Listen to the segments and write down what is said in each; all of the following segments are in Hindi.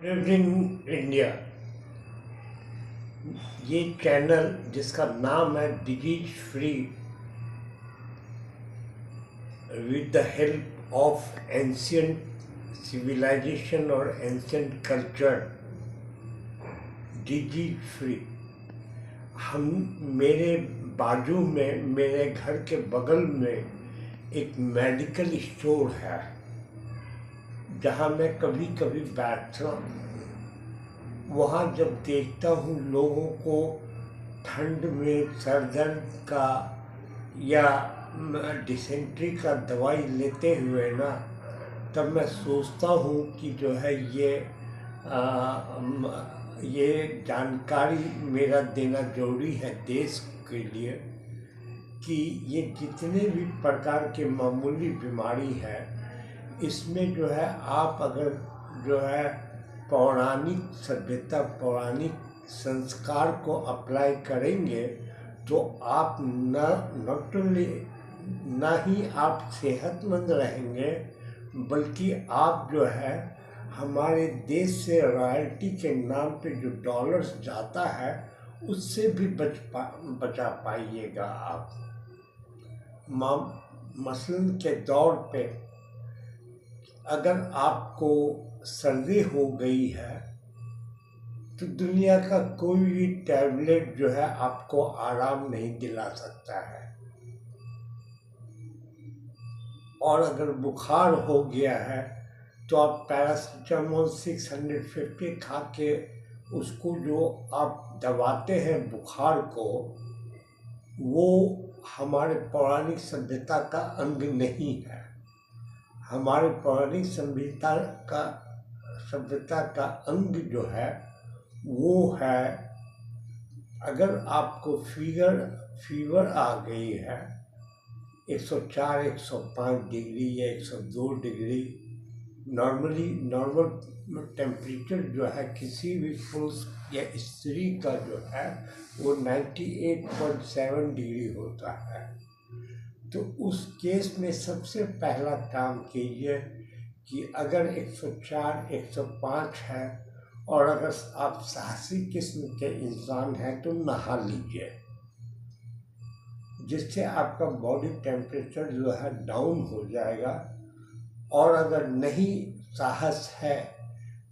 इवनिंग इंडिया, ये चैनल जिसका नाम है disease free with the help of ancient civilization और एंशियंट कल्चर, डिजीज फ्री। हम मेरे बाजू में, मेरे घर के बगल में एक मेडिकल स्टोर है जहाँ मैं कभी कभी बैठता हूँ। वहाँ जब देखता हूँ लोगों को ठंड में सर दर्द का या डिसेंट्री का दवाई लेते हुए ना, तब मैं सोचता हूँ कि जो है ये जानकारी मेरा देना जरूरी है देश के लिए कि ये जितने भी प्रकार के मामूली बीमारी है, इसमें जो है आप अगर जो है पौराणिक सभ्यता, पौराणिक संस्कार को अप्लाई करेंगे तो आप नॉट ओनली ना ही आप सेहतमंद रहेंगे, बल्कि आप जो है हमारे देश से रॉयल्टी के नाम पे जो डॉलर्स जाता है उससे भी बचा पाइएगा आप। मसलन के दौर पे अगर आपको सर्दी हो गई है तो दुनिया का कोई भी टैबलेट जो है आपको आराम नहीं दिला सकता है, और अगर बुखार हो गया है तो आप पैरासीटामोल 650 खा के उसको जो आप दबाते हैं बुखार को, वो हमारे पौराणिक सभ्यता का अंग नहीं है। हमारे पौराणिक सभ्यता का अंग जो है वो है, अगर आपको फीवर आ गई है 104, 105 डिग्री या 102 डिग्री, नॉर्मल टेम्परेचर जो है किसी भी पुरुष या स्त्री का जो है वो 98.7 डिग्री होता है। तो उस केस में सबसे पहला काम कीजिए कि अगर 104, 105 है और अगर आप साहसी किस्म के इंसान हैं तो नहा लीजिए, जिससे आपका बॉडी टेम्परेचर जो है डाउन हो जाएगा। और अगर नहीं साहस है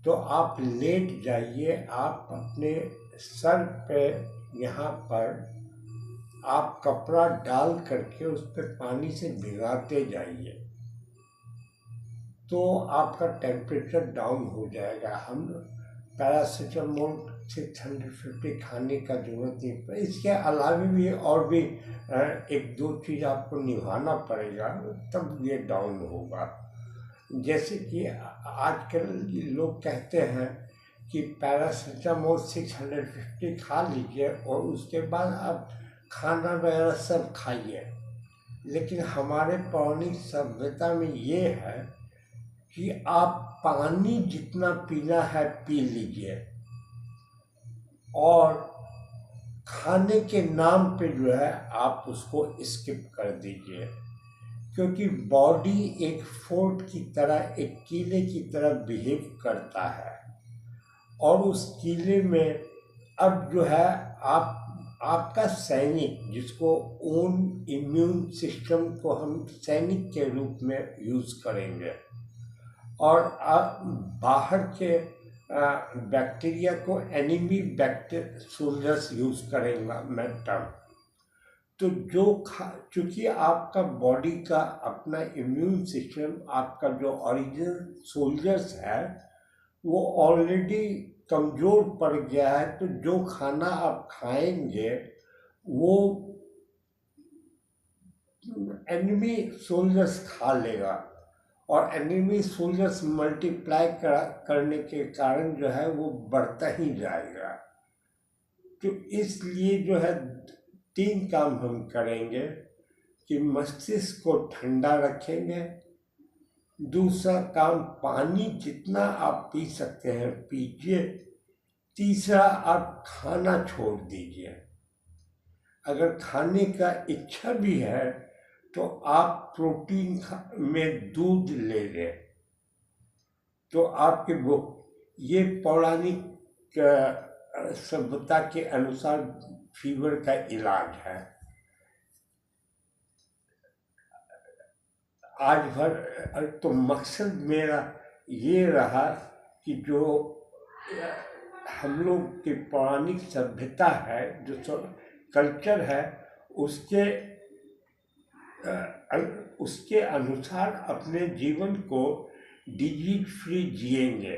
तो आप लेट जाइए, आप अपने सर पे यहाँ पर आप कपड़ा डाल करके उस पर पानी से भिगाते जाइए तो आपका टेम्परेचर डाउन हो जाएगा। हम पैरासीटामोल 650 खाने का जरूरत नहीं पर इसके अलावा भी और भी एक दो चीज़ आपको निभाना पड़ेगा, तब ये डाउन होगा। जैसे कि आजकल लोग कहते हैं कि पैरासीटामोल 650 खा लीजिए और उसके बाद आप खाना वगैरह सब खाइए, लेकिन हमारे पौराणिक सभ्यता में ये है कि आप पानी जितना पीना है पी लीजिए और खाने के नाम पे जो है आप उसको स्किप कर दीजिए, क्योंकि बॉडी एक फोर्ट की तरह, एक किले की तरह बिहेव करता है। और उस किले में अब जो है आपका सैनिक, जिसको ओन इम्यून सिस्टम को हम सैनिक के रूप में यूज़ करेंगे, और आप बाहर के बैक्टीरिया को एनिमी सोल्जर्स यूज़ करेंगे मैं टर्म। तो चूँकि आपका बॉडी का अपना इम्यून सिस्टम, आपका जो ओरिजिनल सोल्जर्स है वो ऑलरेडी कमज़ोर पड़ गया है, तो जो खाना आप खाएंगे वो एनिमी सोल्जर्स खा लेगा, और एनिमी सोल्जर्स मल्टीप्लाई करने के कारण जो है वो बढ़ता ही जाएगा। तो इसलिए जो है 3 काम हम करेंगे कि मस्तिष्क को ठंडा रखेंगे, दूसरा काम पानी जितना आप पी सकते हैं पीजिए, तीसरा आप खाना छोड़ दीजिए। अगर खाने का इच्छा भी है तो आप प्रोटीन में दूध ले लें तो आपकी ये पौराणिक सभ्यता के अनुसार फीवर का इलाज है। आज भर तो मकसद मेरा ये रहा कि जो हम लोग की पौराणिक सभ्यता है, जो कल्चर है, उसके अनुसार अपने जीवन को डिजीज फ्री जिएंगे।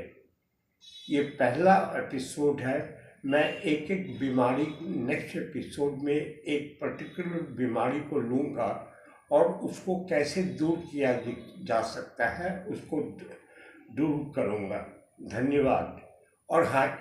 ये पहला एपिसोड है। मैं एक एक बीमारी, नेक्स्ट एपिसोड में एक पर्टिकुलर बीमारी को लूँगा और उसको कैसे दूर किया जा सकता है उसको दूर करूँगा। धन्यवाद। और हाँ,